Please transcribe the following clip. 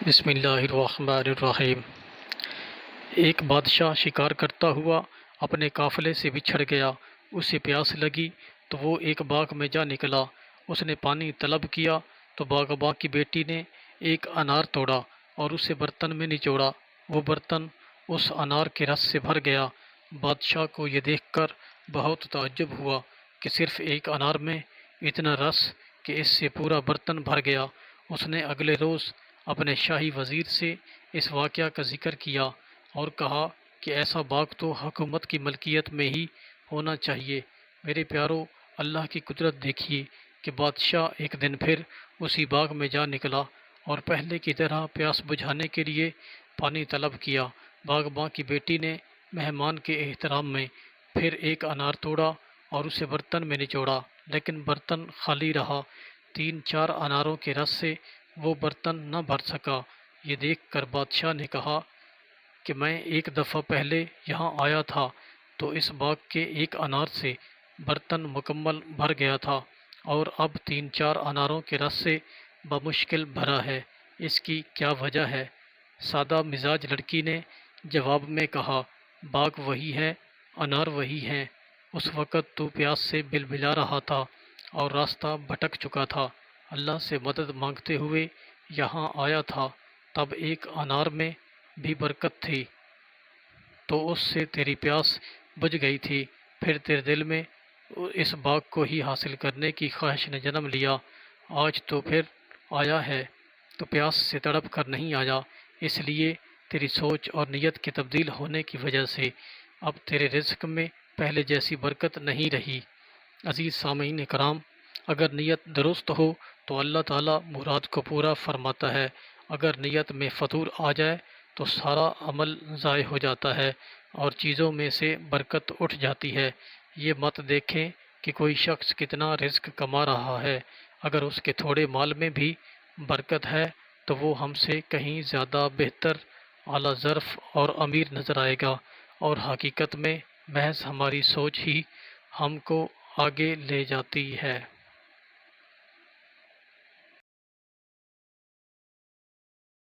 بسم اللہ الرحمن الرحیم۔ ایک بادشاہ شکار کرتا ہوا اپنے قافلے سے بچھڑ گیا۔ اسے پیاس لگی تو وہ ایک باغ میں جا نکلا۔ اس نے پانی طلب کیا تو باغباں کی بیٹی نے ایک انار توڑا اور اسے برتن میں نچوڑا۔ وہ برتن اس انار کے رس سے بھر گیا۔ بادشاہ کو یہ دیکھ کر بہت تعجب ہوا کہ صرف ایک انار میں اتنا رس کہ اس سے پورا برتن بھر گیا۔ اس نے اگلے روز اپنے شاہی وزیر سے اس واقعہ کا ذکر کیا اور کہا کہ ایسا باغ تو حکومت کی ملکیت میں ہی ہونا چاہیے۔ میرے پیارو، اللہ کی قدرت دیکھیے کہ بادشاہ ایک دن پھر اسی باغ میں جا نکلا اور پہلے کی طرح پیاس بجھانے کے لیے پانی طلب کیا۔ باغباں کی بیٹی نے مہمان کے احترام میں پھر ایک انار توڑا اور اسے برتن میں نچوڑا، لیکن برتن خالی رہا۔ 3-4 اناروں کے رس سے وہ برتن نہ بھر سکا۔ یہ دیکھ کر بادشاہ نے کہا کہ میں ایک دفعہ پہلے یہاں آیا تھا تو اس باغ کے ایک انار سے برتن مکمل بھر گیا تھا، اور اب 3-4 اناروں کے رس سے بمشکل بھرا ہے۔ اس کی کیا وجہ ہے؟ سادہ مزاج لڑکی نے جواب میں کہا، باغ وہی ہے، انار وہی ہیں۔ اس وقت تو پیاس سے بلبلا رہا تھا اور راستہ بھٹک چکا تھا، اللہ سے مدد مانگتے ہوئے یہاں آیا تھا، تب ایک انار میں بھی برکت تھی تو اس سے تیری پیاس بجھ گئی تھی۔ پھر تیرے دل میں اس باغ کو ہی حاصل کرنے کی خواہش نے جنم لیا۔ آج تو پھر آیا ہے تو پیاس سے تڑپ کر نہیں آیا، اس لیے تیری سوچ اور نیت کے تبدیل ہونے کی وجہ سے اب تیرے رزق میں پہلے جیسی برکت نہیں رہی۔ عزیز سامعین کرام، اگر نیت درست ہو تو اللہ تعالیٰ مراد کو پورا فرماتا ہے۔ اگر نیت میں فطور آ جائے تو سارا عمل ضائع ہو جاتا ہے اور چیزوں میں سے برکت اٹھ جاتی ہے۔ یہ مت دیکھیں کہ کوئی شخص کتنا رزق کما رہا ہے، اگر اس کے تھوڑے مال میں بھی برکت ہے تو وہ ہم سے کہیں زیادہ بہتر، اعلیٰ ظرف اور امیر نظر آئے گا، اور حقیقت میں محض ہماری سوچ ہی ہم کو آگے لے جاتی ہے۔